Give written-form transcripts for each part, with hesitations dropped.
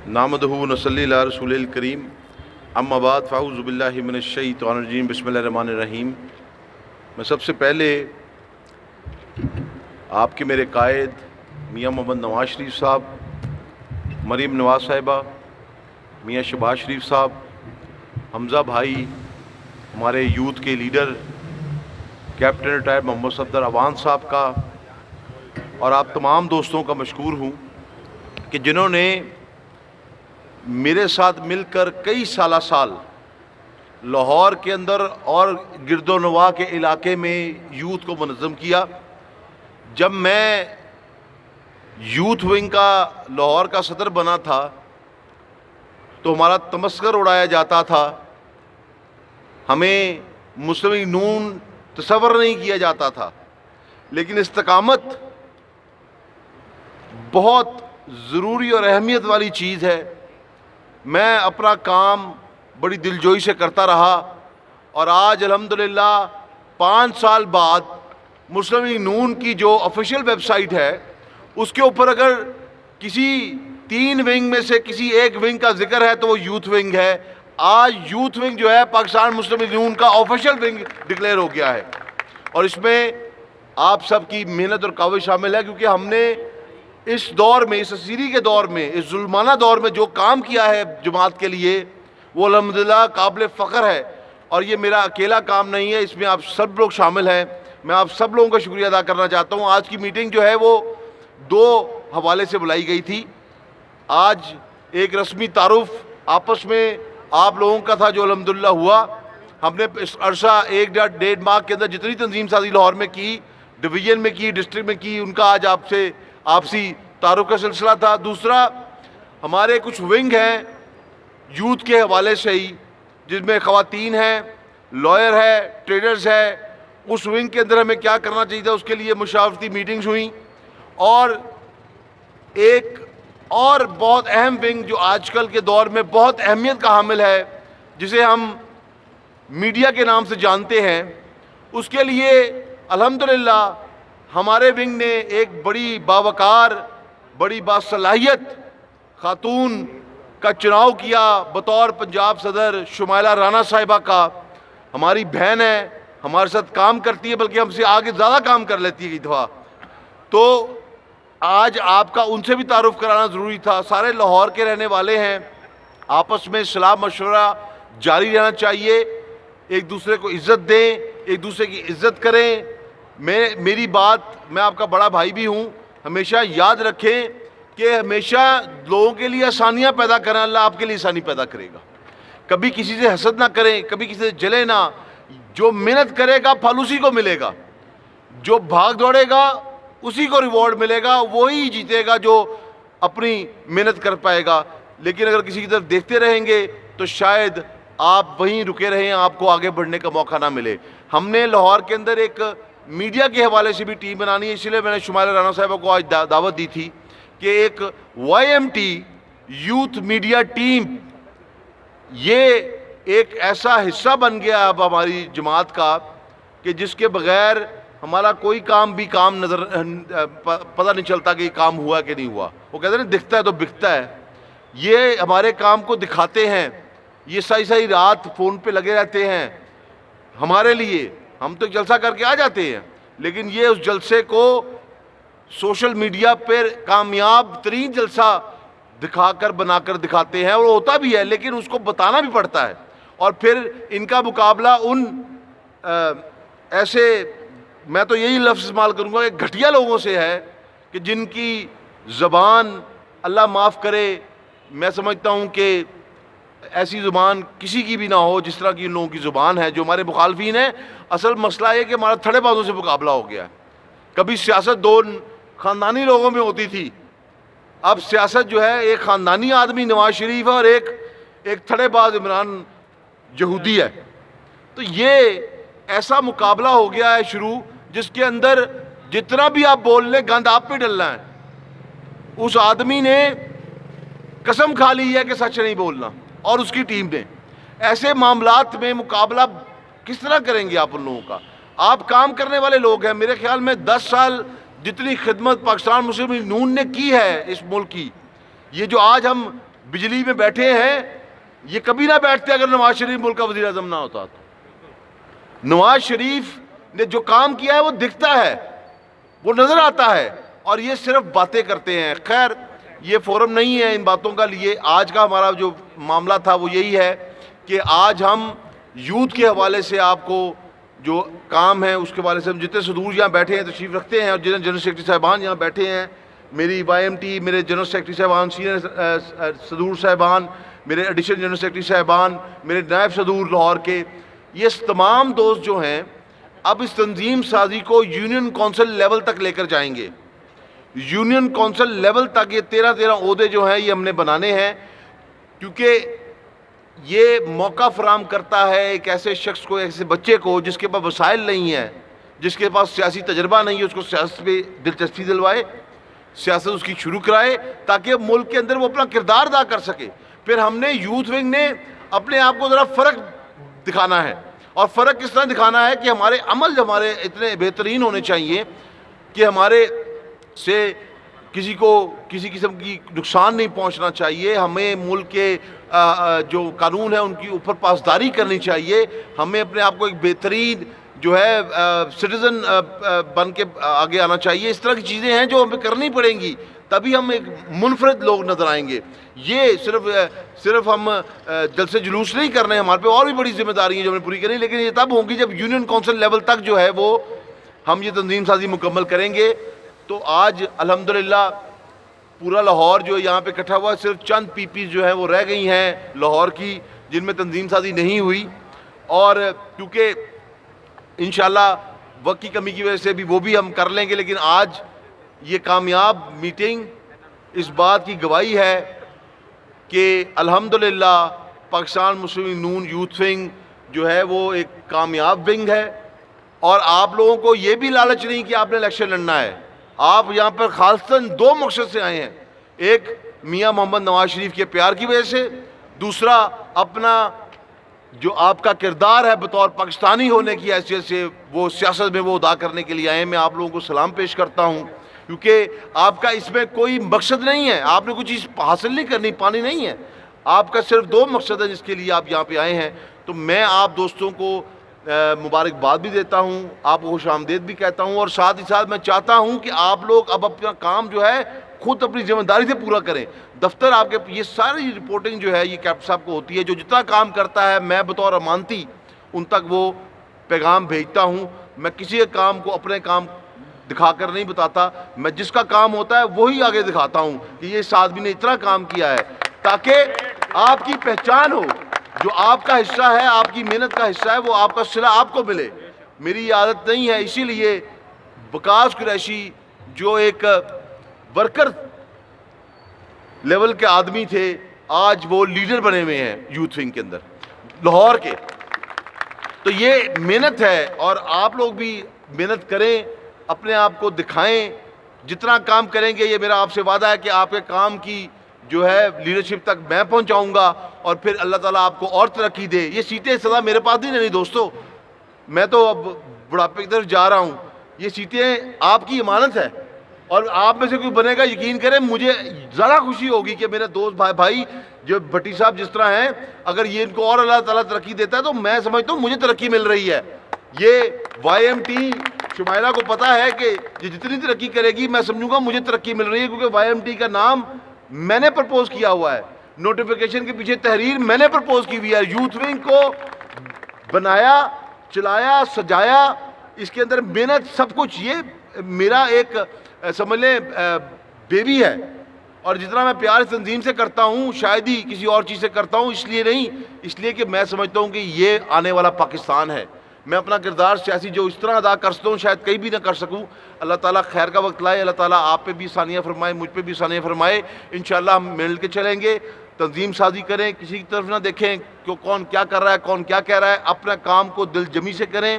نحمدہ ونصلی علی رسول الکریم اما بعد فاعوذ باللہ من الشیطان الرجیم بسم اللہ الرحمن الرحیم۔ میں سب سے پہلے آپ کے میرے قائد میاں محمد نواز شریف صاحب، مریم نواز صاحبہ، میاں شہباز شریف صاحب، حمزہ بھائی، ہمارے یوتھ کے لیڈر کیپٹن ریٹائر محمد صفدر عوان صاحب کا اور آپ تمام دوستوں کا مشکور ہوں کہ جنہوں نے میرے ساتھ مل کر کئی سال لاہور کے اندر اور گرد و نواح کے علاقے میں یوتھ کو منظم کیا۔ جب میں یوتھ ونگ کا لاہور کا صدر بنا تھا تو ہمارا تمسخر اڑایا جاتا تھا، ہمیں مسلم لیگ نون تصور نہیں کیا جاتا تھا، لیکن استقامت بہت ضروری اور اہمیت والی چیز ہے۔ میں اپنا کام بڑی دلجوئی سے کرتا رہا اور آج الحمدللہ 5 سال بعد مسلم لیگ نون کی جو آفیشیل ویب سائٹ ہے اس کے اوپر اگر کسی 3 ونگ میں سے کسی ایک ونگ کا ذکر ہے تو وہ یوتھ ونگ ہے۔ آج یوتھ ونگ جو ہے پاکستان مسلم لیگ نون کا آفیشیل ونگ ڈکلیئر ہو گیا ہے، اور اس میں آپ سب کی محنت اور کاوش شامل ہے، کیونکہ ہم نے اس دور میں، اس اسیری کے دور میں، اس ظلمانہ دور میں جو کام کیا ہے جماعت کے لیے وہ الحمدللہ قابل فخر ہے، اور یہ میرا اکیلا کام نہیں ہے، اس میں آپ سب لوگ شامل ہیں۔ میں آپ سب لوگوں کا شکریہ ادا کرنا چاہتا ہوں۔ آج کی میٹنگ جو ہے وہ 2 حوالے سے بلائی گئی تھی۔ آج ایک رسمی تعارف آپس میں آپ لوگوں کا تھا جو الحمدللہ ہوا۔ ہم نے اس عرصہ 1.5 ماہ کے اندر جتنی تنظیم سازی لاہور میں کی، ڈویژن میں کی، ڈسٹرکٹ میں کی، ان کا آج آپ سے آپسی تعارف کا سلسلہ تھا۔ دوسرا، ہمارے کچھ ونگ ہیں یوتھ کے حوالے سے ہی، جس میں خواتین ہیں، لائر ہے، ٹریڈرز ہے۔ اس ونگ کے اندر ہمیں کیا کرنا چاہیے تھا، اس کے لیے مشاورتی میٹنگز ہوئیں، اور ایک اور بہت اہم ونگ جو آج کل کے دور میں بہت اہمیت کا حامل ہے، جسے ہم میڈیا کے نام سے جانتے ہیں، اس کے لیے الحمدللہ ہمارے ونگ نے ایک بڑی باوقار، بڑی باصلاحیت خاتون کا چناؤ کیا بطور پنجاب صدر شمائلہ رانا صاحبہ کا۔ ہماری بہن ہے، ہمارے ساتھ کام کرتی ہے، بلکہ ہم سے آگے زیادہ کام کر لیتی ہے کئی دفعہ، تو آج آپ کا ان سے بھی تعارف کرانا ضروری تھا۔ سارے لاہور کے رہنے والے ہیں، آپس میں صلاح مشورہ جاری رہنا چاہیے، ایک دوسرے کو عزت دیں، ایک دوسرے کی عزت کریں۔ میری بات، میں آپ کا بڑا بھائی بھی ہوں، ہمیشہ یاد رکھیں کہ ہمیشہ لوگوں کے لیے آسانیاں پیدا کریں، اللہ آپ کے لیے آسانی پیدا کرے گا۔ کبھی کسی سے حسد نہ کریں، کبھی کسی سے جلے نہ۔ جو محنت کرے گا پھل اسی کو ملے گا، جو بھاگ دوڑے گا اسی کو ریوارڈ ملے گا، وہی جیتے گا جو اپنی محنت کر پائے گا۔ لیکن اگر کسی کی طرف دیکھتے رہیں گے تو شاید آپ وہیں رکے رہیں، آپ کو آگے بڑھنے کا موقع نہ ملے۔ ہم نے لاہور کے اندر ایک میڈیا کے حوالے سے بھی ٹیم بنانی ہے، اس لیے میں نے شمائلہ رانا صاحبہ کو آج دعوت دی تھی کہ ایک YMT یوتھ میڈیا ٹیم، یہ ایک ایسا حصہ بن گیا اب ہماری جماعت کا کہ جس کے بغیر ہمارا کوئی کام بھی کام نظر پتہ نہیں چلتا کہ یہ کام ہوا کہ نہیں ہوا۔ وہ کہتے ہیں نا، دکھتا ہے تو بکتا ہے۔ یہ ہمارے کام کو دکھاتے ہیں، یہ ساری رات فون پہ لگے رہتے ہیں ہمارے لیے۔ ہم تو جلسہ کر کے آ جاتے ہیں، لیکن یہ اس جلسے کو سوشل میڈیا پر کامیاب ترین جلسہ دکھا کر بنا کر دکھاتے ہیں، اور ہوتا بھی ہے، لیکن اس کو بتانا بھی پڑتا ہے۔ اور پھر ان کا مقابلہ ان ایسے، میں تو یہی لفظ استعمال کروں گا کہ گھٹیا لوگوں سے ہے کہ جن کی زبان، اللہ معاف کرے، میں سمجھتا ہوں کہ ایسی زبان کسی کی بھی نہ ہو جس طرح کی ان لوگوں کی زبان ہے جو ہمارے مخالفین ہیں۔ اصل مسئلہ یہ کہ ہمارا تھڑے بازوں سے مقابلہ ہو گیا ہے۔ کبھی سیاست 2 خاندانی لوگوں میں ہوتی تھی، اب سیاست جو ہے ایک خاندانی آدمی نواز شریف ہے اور ایک تھڑے باز عمران یہودی ہے۔ تو یہ ایسا مقابلہ ہو گیا ہے شروع، جس کے اندر جتنا بھی آپ بول لیں گند آپ پہ ڈلنا ہے۔ اس آدمی نے قسم کھا لی ہے کہ سچ نہیں بولنا، اور اس کی ٹیم نے۔ ایسے معاملات میں مقابلہ کس طرح کریں گے آپ ان لوگوں کا؟ آپ کام کرنے والے لوگ ہیں۔ میرے خیال میں 10 سال جتنی خدمت پاکستان مسلم لیگ نون نے کی ہے اس ملک کی، یہ جو آج ہم بجلی میں بیٹھے ہیں، یہ کبھی نہ بیٹھتے اگر نواز شریف ملک کا وزیر اعظم نہ ہوتا تو۔ نواز شریف نے جو کام کیا ہے وہ دکھتا ہے، وہ نظر آتا ہے، اور یہ صرف باتیں کرتے ہیں۔ خیر یہ فورم نہیں ہے ان باتوں کا لیے، آج کا ہمارا جو معاملہ تھا وہ یہی ہے کہ آج ہم یوتھ کے حوالے سے آپ کو جو کام ہے اس کے حوالے سے، ہم جتنے صدور یہاں بیٹھے ہیں تشریف رکھتے ہیں، اور جتنے جنرل سیکرٹری صاحبان یہاں بیٹھے ہیں، میری وائی ایم ٹی، میرے جنرل سیکرٹری صاحبان، سینئر صدور صاحبان، میرے ایڈیشنل جنرل سیکرٹری صاحبان، میرے نائب صدور لاہور کے، یہ تمام دوست جو ہیں اب اس تنظیم سازی کو یونین کونسل لیول تک لے کر جائیں گے۔ یونین کونسل لیول تک یہ 13 عہدے جو ہیں یہ ہم نے بنانے ہیں، کیونکہ یہ موقع فراہم کرتا ہے ایک ایسے شخص کو، ایسے بچے کو جس کے پاس وسائل نہیں ہیں، جس کے پاس سیاسی تجربہ نہیں ہے، اس کو سیاست پہ دلچسپی دلوائے، سیاست اس کی شروع کرائے تاکہ ملک کے اندر وہ اپنا کردار ادا کر سکے۔ پھر ہم نے یوتھ ونگ نے اپنے آپ کو ذرا فرق دکھانا ہے، اور فرق کس طرح دکھانا ہے کہ ہمارے عمل ہمارے اتنے بہترین ہونے چاہیے کہ ہمارے سے کسی کو کسی قسم کی نقصان نہیں پہنچنا چاہیے، ہمیں ملک کے جو قانون ہیں ان کی اوپر پاسداری کرنی چاہیے، ہمیں اپنے آپ کو ایک بہترین جو ہے سٹیزن بن کے آگے آنا چاہیے۔ اس طرح کی چیزیں ہیں جو ہمیں کرنی پڑیں گی، تبھی ہم ایک منفرد لوگ نظر آئیں گے۔ یہ صرف ہم جلسے جلوس نہیں کرنے ہیں، ہمارے پہ اور بھی بڑی ذمہ داری ہیں جو ہمیں پوری کرنی، لیکن یہ تب ہوں گی جب یونین کونسل لیول تک جو ہے وہ ہم یہ تنظیم سازی مکمل کریں گے۔ تو آج الحمدللہ پورا لاہور جو یہاں پہ اکٹھا ہوا، صرف چند پی پی جو ہیں وہ رہ گئی ہیں لاہور کی جن میں تنظیم سازی نہیں ہوئی، اور کیونکہ انشاءاللہ وقت کی کمی کی وجہ سے بھی وہ بھی ہم کر لیں گے، لیکن آج یہ کامیاب میٹنگ اس بات کی گواہی ہے کہ الحمدللہ پاکستان مسلم نون یوتھ ونگ جو ہے وہ ایک کامیاب ونگ ہے، اور آپ لوگوں کو یہ بھی لالچ نہیں کہ آپ نے الیکشن لڑنا ہے۔ آپ یہاں پر خاصتاً 2 مقصد سے آئے ہیں، ایک میاں محمد نواز شریف کے پیار کی وجہ سے، دوسرا اپنا جو آپ کا کردار ہے بطور پاکستانی ہونے کی حیثیت سے وہ سیاست میں وہ ادا کرنے کے لیے آئے ہیں۔ میں آپ لوگوں کو سلام پیش کرتا ہوں، کیونکہ آپ کا اس میں کوئی مقصد نہیں ہے، آپ نے کوئی چیز حاصل نہیں کرنی، پانی نہیں ہے، آپ کا صرف 2 مقصد ہے جس کے لیے آپ یہاں پہ آئے ہیں۔ تو میں آپ دوستوں کو مبارکباد بھی دیتا ہوں، آپ کو خوش آمدید بھی کہتا ہوں، اور ساتھ ہی ساتھ میں چاہتا ہوں کہ آپ لوگ اب اپنا کام جو ہے خود اپنی ذمہ داری سے پورا کریں۔ دفتر آپ کے یہ ساری رپورٹنگ جو ہے یہ کیپٹن صاحب کو ہوتی ہے، جو جتنا کام کرتا ہے میں بطور امانتی ان تک وہ پیغام بھیجتا ہوں۔ میں کسی کام کو اپنے کام دکھا کر نہیں بتاتا، میں جس کا کام ہوتا ہے وہی آگے دکھاتا ہوں کہ یہ اس آدمی نے اتنا کام کیا ہے، تاکہ آپ کی پہچان ہو، جو آپ کا حصہ ہے، آپ کی محنت کا حصہ ہے، وہ آپ کا صلہ آپ کو ملے۔ میری یہ عادت نہیں ہے، اسی لیے وقاص قریشی جو ایک ورکر لیول کے آدمی تھے، آج وہ لیڈر بنے ہوئے ہیں یوتھ ونگ کے اندر لاہور کے۔ تو یہ محنت ہے، اور آپ لوگ بھی محنت کریں، اپنے آپ کو دکھائیں، جتنا کام کریں گے یہ میرا آپ سے وعدہ ہے کہ آپ کے کام کی جو ہے لیڈرشپ تک میں پہنچاؤں گا، اور پھر اللہ تعالیٰ آپ کو اور ترقی دے۔ یہ سیٹیں سدا میرے پاس نہیں دوستو، میں تو اب بڑھاپے کی طرف جا رہا ہوں، یہ سیٹیں آپ کی امانت ہے، اور آپ میں سے کوئی بنے گا، یقین کریں مجھے ذرا خوشی ہوگی کہ میرے دوست بھائی جو بھٹی صاحب جس طرح ہیں، اگر یہ ان کو اور اللہ تعالیٰ ترقی دیتا ہے تو میں سمجھتا ہوں مجھے ترقی مل رہی ہے۔ یہ وائی ایم ٹی شمائلہ کو پتا ہے کہ یہ جتنی ترقی کرے گی میں سمجھوں گا مجھے ترقی مل رہی ہے، کیونکہ وائی ایم ٹی کا نام میں نے پرپوز کیا ہوا ہے، نوٹیفیکیشن کے پیچھے تحریر میں نے پرپوز کی ہوئی ہے، یوتھ ونگ کو بنایا، چلایا، سجایا، اس کے اندر محنت سب کچھ، یہ میرا ایک سمجھ لیں بیبی ہے، اور جتنا میں پیار اس تنظیم سے کرتا ہوں شاید ہی کسی اور چیز سے کرتا ہوں، اس لیے نہیں، اس لیے کہ میں سمجھتا ہوں کہ یہ آنے والا پاکستان ہے۔ میں اپنا کردار سیاسی جو اس طرح ادا کر سکتا ہوں شاید کہیں بھی نہ کر سکوں، اللہ تعالیٰ خیر کا وقت لائے، اللہ تعالیٰ آپ پہ بھی آسانیاں فرمائے، مجھ پہ بھی آسانیاں فرمائے، انشاءاللہ ہم مل کے چلیں گے، تنظیم سازی کریں، کسی کی طرف نہ دیکھیں کہ کون کیا کر رہا ہے، کون کیا کہہ رہا ہے، اپنا کام کو دل جمی سے کریں،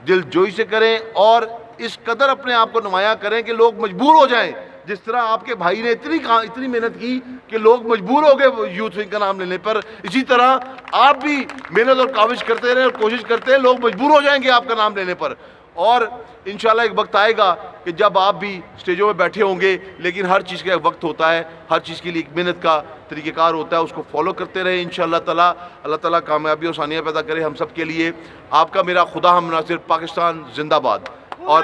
دل جوئی سے کریں، اور اس قدر اپنے آپ کو نمایاں کریں کہ لوگ مجبور ہو جائیں، جس طرح آپ کے بھائی نے اتنی محنت کی کہ لوگ مجبور ہو گئے یوتھ ونگ کا نام لینے پر، اسی طرح آپ بھی محنت اور کاوش کرتے رہیں اور کوشش کرتے ہیں، لوگ مجبور ہو جائیں گے آپ کا نام لینے پر، اور انشاءاللہ ایک وقت آئے گا کہ جب آپ بھی اسٹیجوں میں بیٹھے ہوں گے، لیکن ہر چیز کا ایک وقت ہوتا ہے، ہر چیز کے لیے ایک محنت کا طریقہ کار ہوتا ہے، اس کو فالو کرتے رہیں انشاءاللہ تعالیٰ۔ اللہ تعالیٰ کامیابی اور آسانیاں پیدا کرے ہم سب کے لیے۔ آپ کا میرا خدا ہم ناصر، پاکستان زندہ باد۔ اور